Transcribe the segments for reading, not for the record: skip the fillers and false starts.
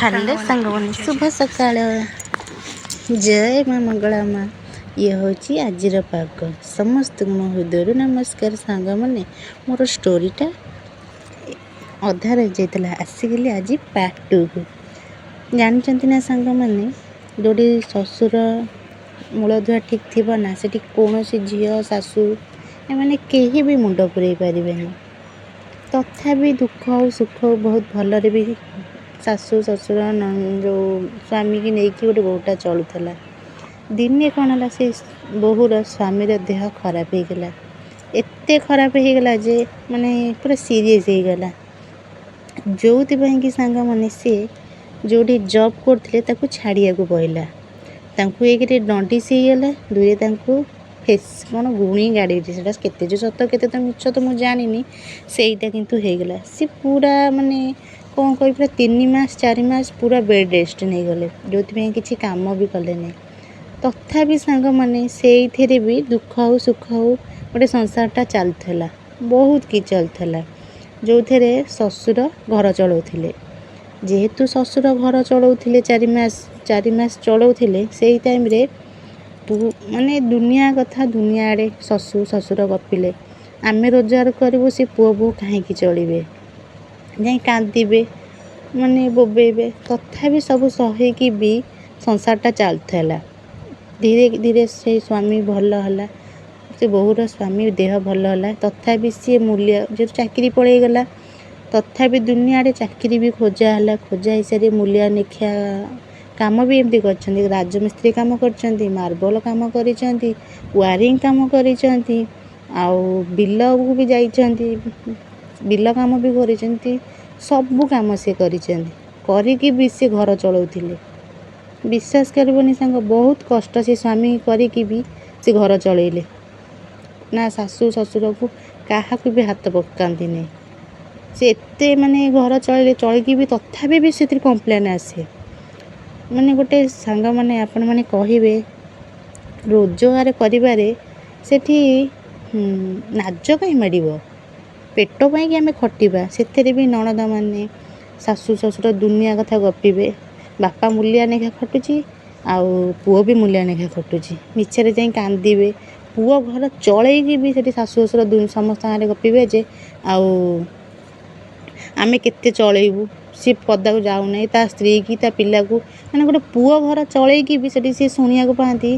Hello ସାଙ୍ଗମାନେ, ଶୁଭ ସକାଳ। ଜୟ ମା ମଙ୍ଗଳା ମା। ଇଏ ହେଉଛି ଆଜିର ପାଗ। ସମସ୍ତଙ୍କୁ ମୋ ହୃଦୟରୁ ନମସ୍କାର। ସାଙ୍ଗମାନେ, ମୋର ଷ୍ଟୋରିଟା ଅଧା ରହିଯାଇଥିଲା, ଆସିଗଲି ଆଜି ପାର୍ଟ 2କୁ। ଜାଣିଛନ୍ତି ନା ସାଙ୍ଗମାନେ, ଯେଉଁଠି ଶ୍ୱଶୁର ମୂଳଦୁଆ ଠିକ୍ ଥିବ ନା, ସେଠି କୌଣସି ଝିଅ ଶାଶୁ ଏମାନେ କେହି ବି ମୁଣ୍ଡ ପୁରେଇ ପାରିବେନି। ତଥାପି ଦୁଃଖ ଆଉ ସୁଖ ବହୁତ ଭଲରେ ବି ଶାଶୁ ଶ୍ୱଶୁର ଯେଉଁ ସ୍ୱାମୀକି ନେଇକି ଗୋଟେ ବୋହୂଟା ଚଳୁଥିଲା। ଦିନେ କ'ଣ ହେଲା, ସେ ବୋହୂର ସ୍ୱାମୀର ଦେହ ଖରାପ ହେଇଗଲା। ଏତେ ଖରାପ ହେଇଗଲା ଯେ ମାନେ ପୁରା ସିରିୟସ୍ ହେଇଗଲା। ଯେଉଁଥିପାଇଁ କି ସାଙ୍ଗମାନେ, ସେ ଯେଉଁଠି ଜବ୍ କରୁଥିଲେ ତାକୁ ଛାଡ଼ିବାକୁ ପଡ଼ିଲା। ତାଙ୍କୁ ଏକରେ ଦଣ୍ଡିସ୍ ହେଇଗଲା, ଦୁଇରେ ତାଙ୍କୁ କ'ଣ ଗୁଣି ଗାଡ଼ିଛି। ସେଟା କେତେ ଯେ ସତ କେତେ ତ ମିଛ ତ ମୁଁ ଜାଣିନି। ସେଇଟା କିନ୍ତୁ ହେଇଗଲା। ସେ ପୁରା ମାନେ କ'ଣ କହିବି, ପୁରା 3 ମାସ 4 ମାସ ପୁରା ବେଡ଼୍ ରେଷ୍ଟ ନେଇଗଲେ, ଯେଉଁଥିପାଇଁ କିଛି କାମ ବି କଲେନି। ତଥାପି ସାଙ୍ଗମାନେ, ସେଇଥିରେ ବି ଦୁଃଖ ହଉ ସୁଖ ହଉ ଗୋଟେ ସଂସାରଟା ଚାଲୁଥିଲା, ବହୁତ କିଛି ଚାଲୁଥିଲା। ଯେଉଁଥିରେ ଶ୍ୱଶୁର ଘର ଚଳାଉଥିଲେ। ଯେହେତୁ ଶ୍ୱଶୁର ଘର ଚଳାଉଥିଲେ, 4 ମାସ ଚଳାଉଥିଲେ, ସେଇ ଟାଇମ୍ରେ ମାନେ ଦୁନିଆ କଥା ଦୁନିଆ ଆଡ଼େ ଶ୍ୱଶୁର ଗପିଲେ। ଆମେ ରୋଜଗାର କରିବୁ, ସେ ପୁଅ ବୋହୂ କାହିଁକି ଚଳିବେ? ଯାଇ କାନ୍ଦିବେ, ମାନେ ବୋବେଇବେ। ତଥାପି ସବୁ ସହିକି ବି ସଂସାରଟା ଚାଲୁଥିଲା। ଧୀରେ ଧୀରେ ସେ ସ୍ୱାମୀ ଭଲ ହେଲା, ସେ ବୋହୂର ସ୍ୱାମୀ ଦେହ ଭଲ ହେଲା। ତଥାପି ସିଏ ଯେହେତୁ ଚାକିରି ପଳେଇଗଲା, ତଥାପି ଦୁନିଆଡ଼େ ଚାକିରି ବି ଖୋଜା ହେଲା। ଖୋଜା ହେଇସାରି ମୂଲିଆ ନେଖିଆ କାମ ବି ଏମିତି କରିଛନ୍ତି। ରାଜମିସ୍ତ୍ରୀ କାମ କରିଛନ୍ତି, ମାର୍ବଲ କାମ କରିଛନ୍ତି, ୱାରିଂ କାମ କରିଛନ୍ତି, ଆଉ ବିଲକୁ ବି ଯାଇଛନ୍ତି, ବିଲ କାମ ବି କରିଛନ୍ତି। ସବୁ କାମ ସେ କରିଛନ୍ତି। କରିକି ବି ସେ ଘର ଚଳାଉଥିଲେ। ବିଶ୍ୱାସ କରିବନି ସାଙ୍ଗ, ବହୁତ କଷ୍ଟ ସେ ସ୍ୱାମୀ କରିକି ବି ସେ ଘର ଚଳେଇଲେ। ନା ଶାଶୁ ଶ୍ୱଶୁରକୁ କାହାକୁ ବି ହାତ ପକାନ୍ତିନି। ସେ ଏତେ ମାନେ ଘର ଚଳିକି ବି ତଥାପି ବି ସେଥିରେ କମ୍ପ୍ଲେନ୍ ଆସେ। ମାନେ ଗୋଟେ ସାଙ୍ଗମାନେ, ଆପଣମାନେ କହିବେ, ରୋଜଗାର କରିବାରେ ସେଠି ଲାଜ କାହିଁ ମାଡ଼ିବ? ପେଟ ପାଇଁକି ଆମେ ଖଟିବା। ସେଥିରେ ବି ନଣନ୍ଦମାନେ ଶାଶୁ ଶ୍ୱଶୁର ଦୁନିଆ କଥା ଗପିବେ। ବାପା ମୂଲିଆ ନେଖା ଖଟୁଛି, ଆଉ ପୁଅ ବି ମୂଲିଆ ନେଖା ଖଟୁଛି। ମିଛରେ ଯାଇ କାନ୍ଦିବେ। ପୁଅ ଘର ଚଳେଇକି ବି ସେଠି ଶାଶୁ ଶ୍ୱଶୁର ସମସ୍ତଙ୍କ ଆଗରେ ଗପିବେ ଯେ ଆଉ ଆମେ କେତେ ଚଳେଇବୁ, ସିଏ ପଦାକୁ ଯାଉନାହିଁ, ତା ସ୍ତ୍ରୀ କି ତା ପିଲାକୁ। ମାନେ ଗୋଟେ ପୁଅ ଘର ଚଳେଇକି ବି ସେଠି ସିଏ ଶୁଣିବାକୁ ପାଆନ୍ତି।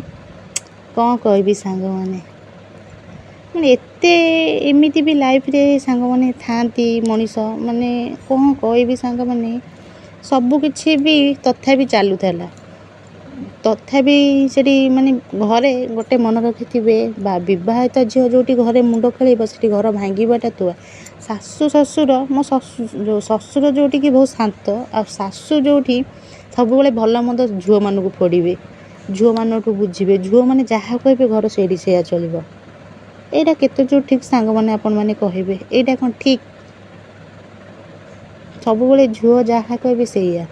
କ'ଣ କହିବି ସାଙ୍ଗମାନେ, ମାନେ ଏମିତି ବି ଲାଇଫ୍ରେ ସାଙ୍ଗମାନେ ଥାଆନ୍ତି ମଣିଷ। ମାନେ କ'ଣ କହିବି ସାଙ୍ଗମାନେ, ସବୁକିଛି ବି ତଥାପି ଚାଲୁଥିଲା। ତଥାପି ସେଠି ମାନେ ଘରେ ଗୋଟେ ମନେ ରଖିଥିବେ, ବା ବିବାହିତ ଝିଅ ଯେଉଁଠି ଘରେ ମୁଣ୍ଡ ଖେଳେଇବ, ସେଠି ଘର ଭାଙ୍ଗିବାଟା ଥୁଆ। ଶାଶୁ ଶ୍ୱଶୁର, ମୋ ଶ୍ୱଶୁର ଯେଉଁଠିକି ବହୁତ ଶାନ୍ତ, ଆଉ ଶାଶୁ ଯେଉଁଠି ସବୁବେଳେ ଭଲ ମନ୍ଦ ଝିଅମାନଙ୍କୁ ପଡ଼ିବେ, ଝିଅମାନଠୁ ବୁଝିବେ। ଝିଅମାନେ ଯାହା କହିବେ ଘର ସେଇଠି ସେଇଆ ଚଳିବ। ଏଇଟା କେତେ ଯେଉଁ ଠିକ୍ ସାଙ୍ଗମାନେ, ଆପଣମାନେ କହିବେ, ଏଇଟା କ'ଣ ଠିକ୍? ସବୁବେଳେ ଝିଅ ଯାହା କହିବେ ସେଇଆ।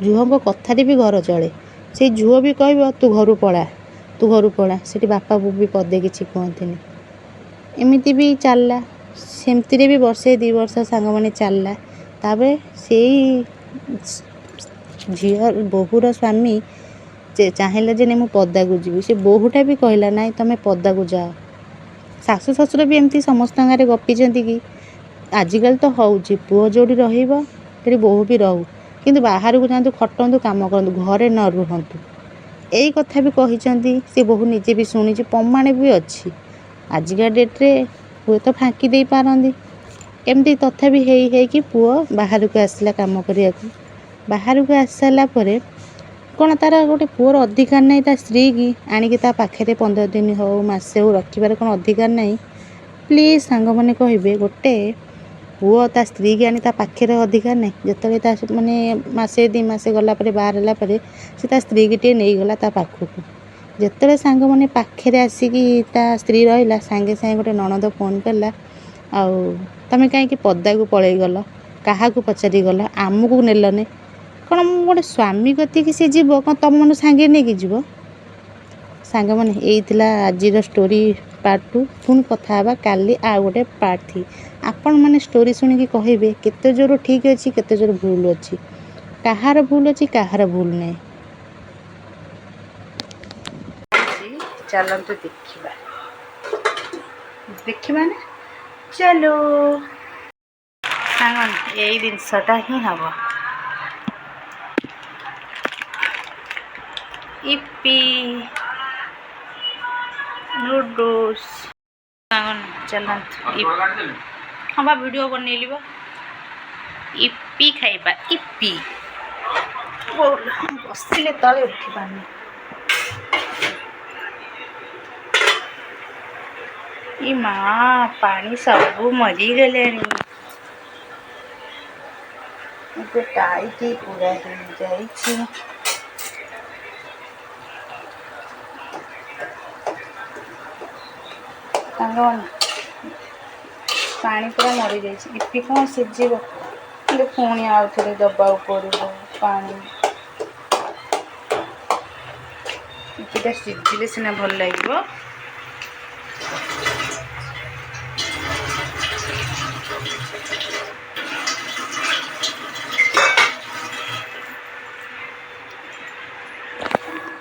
ଝିଅଙ୍କ କଥାରେ ବି ଘର ଚଳେ। ସେଇ ଝିଅ ବି କହିବ ତୁ ଘରୁ ପଳା, ତୁ ଘରୁ ପଳା। ସେଠି ବାପା ବୋଉ ବି ପଦେ କିଛି କୁହନ୍ତିନି। ଏମିତି ବି ଚାଲିଲା। ସେମିତିରେ ବି ବର୍ଷେ 2 ବର୍ଷ ସାଙ୍ଗମାନେ ଚାଲିଲା। ତାପରେ ସେଇ ବୋହୂର ସ୍ୱାମୀ ଚାହିଁଲେ ଯେ ମୁଁ ପଦାକୁ ଯିବି। ସେ ବୋହୂଟା ବି କହିଲା ନାଇଁ, ତମେ ପଦାକୁ ଯାଅ। ଶାଶୁ ଶ୍ୱଶୁର ବି ଏମିତି ସମସ୍ତଙ୍କ ଆଗରେ ଗପିଛନ୍ତି କି ଆଜିକାଲି ତ ହେଉଛି, ପୁଅ ଯେଉଁଠି ରହିବ ସେଠି ବୋହୂ ବି ରହୁ, କିନ୍ତୁ ବାହାରକୁ ଯାଆନ୍ତୁ, ଖଟନ୍ତୁ, କାମ କରନ୍ତୁ, ଘରେ ନ ରୁହନ୍ତୁ। ଏଇ କଥା ବି କହିଛନ୍ତି। ସେ ବୋହୂ ନିଜେ ବି ଶୁଣିଛି, ପ୍ରମାଣ ବି ଅଛି। ଆଜିକା ଡେଟ୍ରେ ହୁଏତ ଫାଙ୍କି ଦେଇପାରନ୍ତି। ଏମିତି ତଥାପି ହେଇକି ପୁଅ ବାହାରକୁ ଆସିଲା କାମ କରିବାକୁ। ବାହାରକୁ ଆସିସାରିଲା ପରେ କ'ଣ ତା'ର ଗୋଟେ ପୁଅର ଅଧିକାର ନାହିଁ ତା ସ୍ତ୍ରୀ କି ଆଣିକି ତା ପାଖରେ 15 ଦିନ ହେଉ ମାସେ ହେଉ ରଖିବାର କ'ଣ ଅଧିକାର ନାହିଁ? ପ୍ଲିଜ୍ ସାଙ୍ଗମାନେ କହିବେ, ଗୋଟେ ପୁଅ ତା ସ୍ତ୍ରୀ କି ଆଣି ତା ପାଖରେ ଅଧିକାର ନାହିଁ? ଯେତେବେଳେ ତା ମାନେ ମାସେ 2 ମାସ ଗଲା ପରେ, ବାହାର ହେଲା ପରେ, ସେ ତା ସ୍ତ୍ରୀକି ଟିକେ ନେଇଗଲା ତା ପାଖକୁ। ଯେତେବେଳେ ସାଙ୍ଗମାନେ ପାଖରେ ଆସିକି ତା ସ୍ତ୍ରୀ ରହିଲା, ସାଙ୍ଗେ ସାଙ୍ଗେ ଗୋଟେ ନଣନ୍ଦ ଫୋନ୍ କଲା, ଆଉ ତମେ କାହିଁକି ପଦାକୁ ପଳେଇଗଲ? କାହାକୁ ପଚାରି ଗଲ? ଆମକୁ ନେଲନି କ'ଣ? ମୁଁ ଗୋଟେ ସ୍ୱାମୀ କତିକି ସେ ଯିବ, କ'ଣ ତମମାନଙ୍କୁ ସାଙ୍ଗେ ନେଇକି ଯିବ? ସାଙ୍ଗମାନେ, ଏଇ ଥିଲା ଆଜିର ଷ୍ଟୋରି ପାର୍ଟ 2। ପୁଣି କଥା ହେବା କାଲି ଆଉ ଗୋଟେ ପାର୍ଟ 3। ଆପଣମାନେ ଷ୍ଟୋରି ଶୁଣିକି କହିବେ କେତେ ଜୋର ଠିକ୍ ଅଛି, କେତେ ଜୋର ଭୁଲ ଅଛି। କାହାର ଭୁଲ ଅଛି କାହାର ଭୁଲ ନାହିଁ। ଚାଲନ୍ତୁ ଦେଖିବା ନା ଚାଲୁ ସାଙ୍ଗ ଏଇ ଜିନିଷଟା ହିଁ ହବ। ଇପି ନୁଡଲ୍ସ ଚାଲନ୍ତୁ ହଁ ବା ଭିଡ଼ିଓ ବନେଇଲି ବା। ଇପି ଖାଇବା ଇପି ବସିଲେ ତଳେ ଉଠି ପାରୁନି। ଇ ମା ପାଣି ସବୁ ମରିଗଲାଣି। ଏବେ ଟାଇଟ୍ ପୁରା ହେଇଯାଇଛି। ସାଙ୍ଗମାନେ ପାଣି ପୁରା ମରିଯାଇଛି। ଇପି କ'ଣ ସିଝିବ କିନ୍ତୁ ପୁଣି ଆଉ ଥରେ ଦେବାକୁ ପଡ଼ିବ ପାଣି। ଇପିଟା ସିଝିଲେ ସିନା ଭଲ ଲାଗିବ।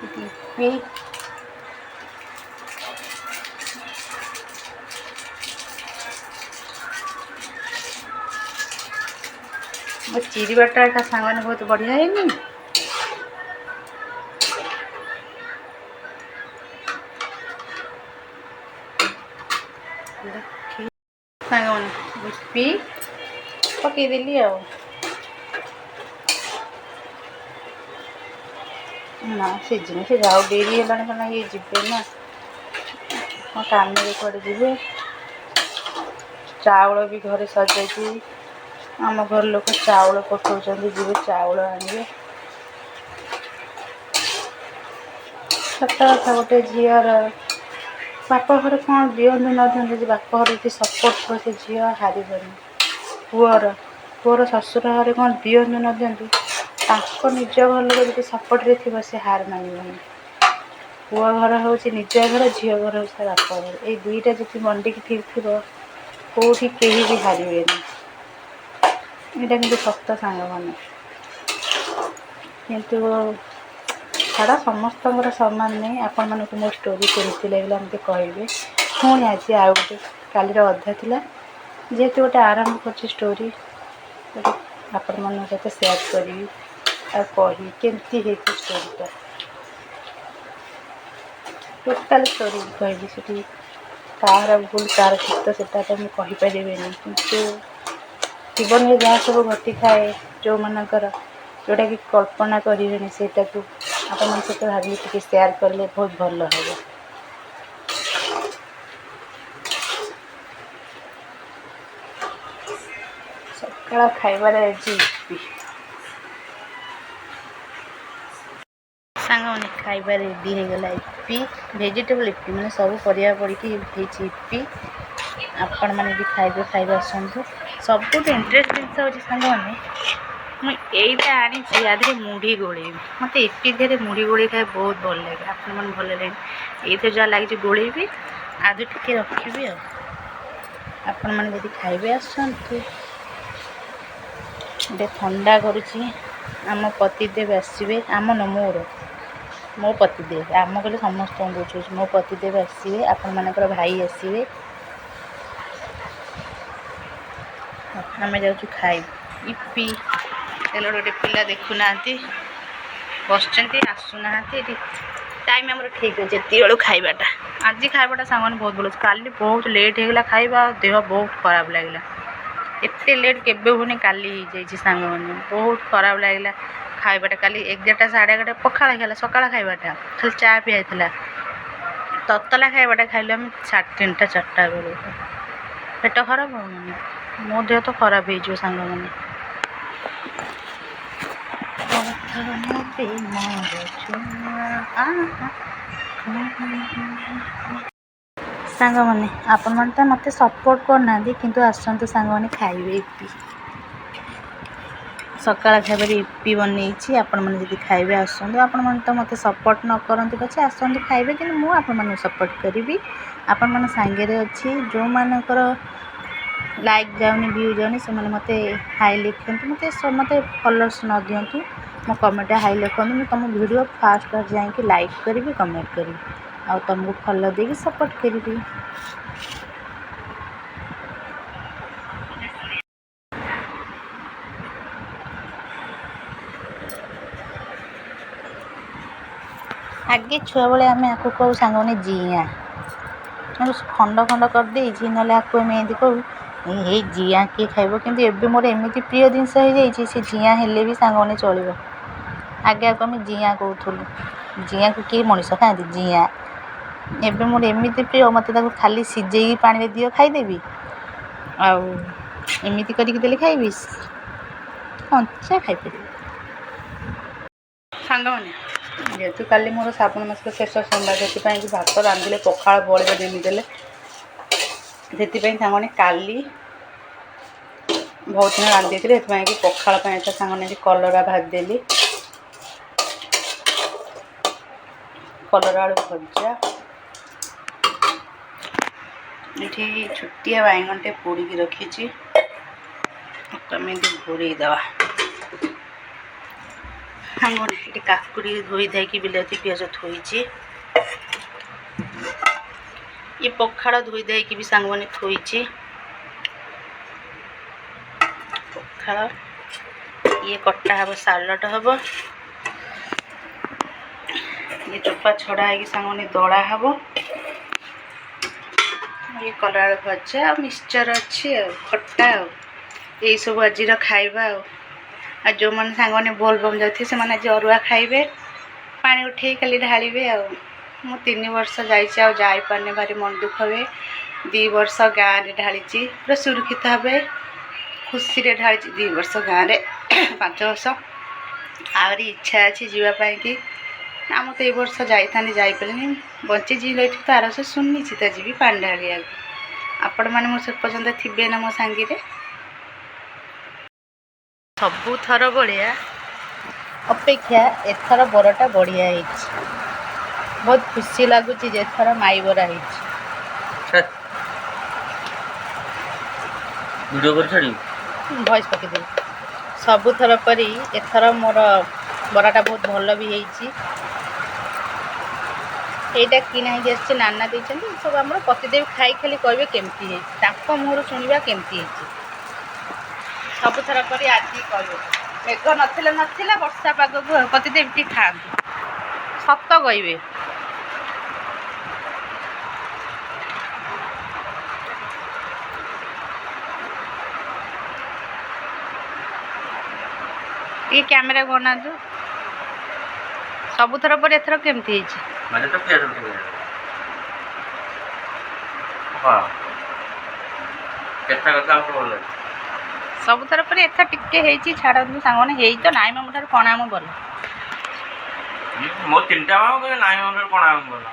ଇପି ଚିରିବାଟା ଏକା ସାଙ୍ଗମାନେ ବହୁତ ବଢ଼ିଆ ହେଇନି। ସାଙ୍ଗମାନେ ଇପି ପକେଇଦେଲି ଆଉ ନା ସିଝିନି। ସେ ଯାଉ ଡେରି ହେଲାଣି କାରଣ ଇଏ ଯିବେ ନା ମୋ କାମରେ କୁଆଡ଼େ ଯିବେ। ଚାଉଳ ବି ଘରେ ସଜାଇଛି। ଆମ ଘର ଲୋକ ଚାଉଳ ପକାଉଛନ୍ତି, ଯିବେ ଚାଉଳ ଆଣିବେ। ସତ କଥା ଗୋଟେ ଝିଅର ବାପ ଘରେ କ'ଣ ଦିଅନ୍ତୁ ନ ଦିଅନ୍ତୁ, ଯଦି ବାପ ଘରେ ଯଦି ସପୋର୍ଟ ଥିବ ସେ ଝିଅ ହାରିବନି। ପୁଅର ଶ୍ୱଶୁର ଘରେ କ'ଣ ଦିଅନ୍ତୁ ନ ଦିଅନ୍ତୁ, ତାଙ୍କ ନିଜ ଘର ଲୋକ ଯଦି ସପୋର୍ଟରେ ଥିବ ସେ ହାର ମାନିବନି। ପୁଅ ଘର ହେଉଛି ନିଜ ଘର, ଝିଅ ଘର ହେଉଛି ତା ବାପ ଘର। ଏଇ ଦୁଇଟା ଯଦି ମଣ୍ଡିକି ଠିକ୍ ଥିବ କେଉଁଠି କେହି ବି ହାରିବେନି। ଏଇଟା କିନ୍ତୁ ସତ ସାଙ୍ଗମାନେ। କିନ୍ତୁ ଛାଡ଼ ସମସ୍ତଙ୍କର ସମାନ ନାହିଁ। ଆପଣମାନଙ୍କୁ ମୋ ଷ୍ଟୋରି କେମିତି ଲାଗିଲା ମୋତେ କହିବେ। ପୁଣି ଆଜି ଆଉ ଗୋଟେ କାଲିର ଅଧା ଥିଲା, ଯେହେତୁ ଗୋଟେ ଆରମ୍ଭ କରୁଛି ଷ୍ଟୋରି, ଗୋଟେ ଆପଣମାନଙ୍କ ସହିତ ସେୟାର କରିବି ଆଉ କହିବି କେମିତି ହେଇଛି ଷ୍ଟୋରିଟା। ଟୋଟାଲ୍ ଷ୍ଟୋରି କହିବି। ସେଠି କାହାର ଭୁଲ କାହାର ଠିକ୍ ସେଟା ତ ମୁଁ କହିପାରିବିନି, କିନ୍ତୁ ଜୀବନରେ ଯାହା ସବୁ ଘଟିଥାଏ ଯେଉଁଟାକି କଳ୍ପନା କରିବେନି, ସେଇଟାକୁ ଆପଣଙ୍କ ସହିତ ଭାବିକି ଟିକେ ସେୟାର କଲେ ବହୁତ ଭଲ ହେବ। ସକାଳ ଖାଇବାରେ ଆଜି ଇପି। ସାଙ୍ଗମାନେ ଖାଇବା ରେଡ଼ି ହେଇଗଲା। ଇପି ଭେଜିଟେବଲ୍ ଇପି, ମାନେ ସବୁ ପରିବା ପଡ଼ିକି ହେଇଛି ଇପି। ଆପଣମାନେ ବି ଖାଇବା ଆସନ୍ତୁ। ସବୁଠୁ ଇଣ୍ଟରେଷ୍ଟ ଜିନିଷ ହେଉଛି ସାଙ୍ଗମାନେ, ମୁଁ ଏଇଟା ଆଣିଛି ୟା ଦେହରେ ମୁଢ଼ି ଗୋଳେଇବି। ମୋତେ ଇପି ଦେହରେ ମୁଢ଼ି ଗୋଳେଇ ଖାଇବା ବହୁତ ଭଲ ଲାଗେ। ଆପଣମାନେ ଭଲ ଲାଗେ ଏଇଥିରେ ଯାହା ଲାଗିଛି ଗୋଳେଇବି, ଆଜି ଟିକେ ରଖିବି ଆଉ। ଆପଣମାନେ ଯଦି ଖାଇବେ ଆସନ୍ତୁ। ଏବେ ଥଣ୍ଡା କରୁଛି। ଆମ ପତିଦେବ ଆସିବେ। ମୋ ପତିଦେବ, ଆମ କହିଲେ ସମସ୍ତଙ୍କୁ ବୁଝୁଛି। ମୋ ପତିଦେବ ଆସିବେ, ଆପଣମାନଙ୍କର ଭାଇ ଆସିବେ। ଆମେ ଯାଉଛୁ ଖାଇବୁ ଇପି। ତେଲ ଗୋଟେ ପିଲା ଦେଖୁନାହାନ୍ତି, ବସିଛନ୍ତି ଆସୁନାହାନ୍ତି। ଏଠି ଟାଇମ୍ ଆମର ଠିକ୍ ଅଛି ଏତିକିବେଳୁ ଖାଇବାଟା। ଆଜି ଖାଇବାଟା ସାଙ୍ଗମାନେ ବହୁତ ଭଲ ଅଛି। କାଲି ବହୁତ ଲେଟ୍ ହେଇଗଲା ଖାଇବା, ଦେହ ବହୁତ ଖରାପ ଲାଗିଲା। ଏତେ ଲେଟ୍ କେବେ ହୁଏନି, କାଲି ହେଇଯାଇଛି ସାଙ୍ଗମାନେ। ବହୁତ ଖରାପ ଲାଗିଲା ଖାଇବାଟା। କାଲି 11ଟା ସାଢ଼େ 11ଟା ପଖାଳ ଖାଇଲା ସକାଳ ଖାଇବାଟା, ଖାଲି ଚା ପିଆ ହେଇଥିଲା। ତତଲା ଖାଇବାଟା ଖାଇଲୁ ଆମେ 3:30 4ଟା ବେଳକୁ। ପେଟ ଖରାପ ହେବନି, ମୋ ଦେହ ତ ଖରାପ ହେଇଯିବ ସାଙ୍ଗମାନେ। ସାଙ୍ଗମାନେ ଆପଣମାନେ ତ ମୋତେ ସପୋର୍ଟ କରୁନାହାନ୍ତି, କିନ୍ତୁ ଆସନ୍ତୁ ସାଙ୍ଗମାନେ ଖାଇବେ ଇପି। ସକାଳ ଖାଇବାରେ ଇପି ବନେଇଛି। ଆପଣମାନେ ଯଦି ଖାଇବେ ଆସନ୍ତୁ। ଆପଣମାନେ ତ ମୋତେ ସପୋର୍ଟ ନ କରନ୍ତି ପଛେ ଆସନ୍ତୁ ଖାଇବେ, କିନ୍ତୁ ମୁଁ ଆପଣମାନଙ୍କୁ ସପୋର୍ଟ କରିବି। ଆପଣମାନଙ୍କ ସାଙ୍ଗରେ ଅଛି। ଯେଉଁମାନଙ୍କର लाइक जाऊनी व्यू जाऊनी से मत हाई लिखते मत फॉलोअर्स न दिंतु मो कमेंट हाई लिखते मुझे तुम वीडियो फास्ट जाकि लाइक करी कमेंट करी आ तुमको फॉलो देगी सपोर्ट करी। आगे छुआ बेले आम आपको कहू सांग मैंने जिया खंड खंड करदे ना आपको एमती कहू ये जिया किए खाइब कि एबे मोर एमती प्रिय जिनस हो जाइए से जिया हेले भी सांग मैंने चलो। आगे आपको आम जिया कहूँ जिया को किए मनीष खाती जिया एबे मोर एमती प्रिय मत खाली सीझे पानी दियो खाईदेवी आमती करके खाइबी कंचा खाईपर सांग मैंने जेहेतु काली मोर श्रावण मास शेष सोमवार से भात रांधिले पखाड़ बड़े जमीदेले से सांगने काली बहुत दिन रांधि थी कि पखाड़ सांगने कलरा भाजदेली कलरा आलू भजा ये छुटिया बैगनटे पोड़ी रखी तमें घोड़े दवा सांगने ये काकुड़ी धोई धाई बिलाती पियाज थोड़ी ये पखाड़ धोई धाई भी सांग मैंने थोड़ी पखाड़ ये कटा हम सालट हम ये चोपा छड़ा है सांग मैंने दड़ा हम ये कलरा भजा मिक्सचर अच्छी खट्टा यही सब आज खाइबा आ जो मैंने सांग मैंने बोलबम जाते से आज अरुआ खाइबे पानी उठे खाली ढालिबे मु 3 वर्ष जापारे भारी मन दुख हुए 2 वर्ष गाँव में ढाली पूरा सुरक्षित भाव खुशी ढाली 2 वर्ष गाँव में 5 वर्ष आहरी इच्छा अच्छी जीवाई कि आम तो ये वर्ष जापारे बची जी रही तो आर से सुनिश्चित जी पानी ढालिया आपण मैंने मो से पर्यटन थे ना मो सांगे सबू थर भाया अपेक्षा एथर बरटा बढ़िया है बहुत खुशी लगुच एथर माई बरा वॉइस पकईदे सबू थर परी एथर मोर बराटा बहुत भल भी होटा किना ही नाना देते सब आम पतिदेव खाई खाली कहे केमती मुहर शुणा केमती सबुथर पर आज कह मेघ नाला वर्षा पाग को पतिदेव टी खाते सत कहे ये कैमेरा बना सबुथर पर एथर केमती सबुथर पर एथर टिके छाड़ सांगने तो नाई मो ठार कणा भल मो 3टा कणा भल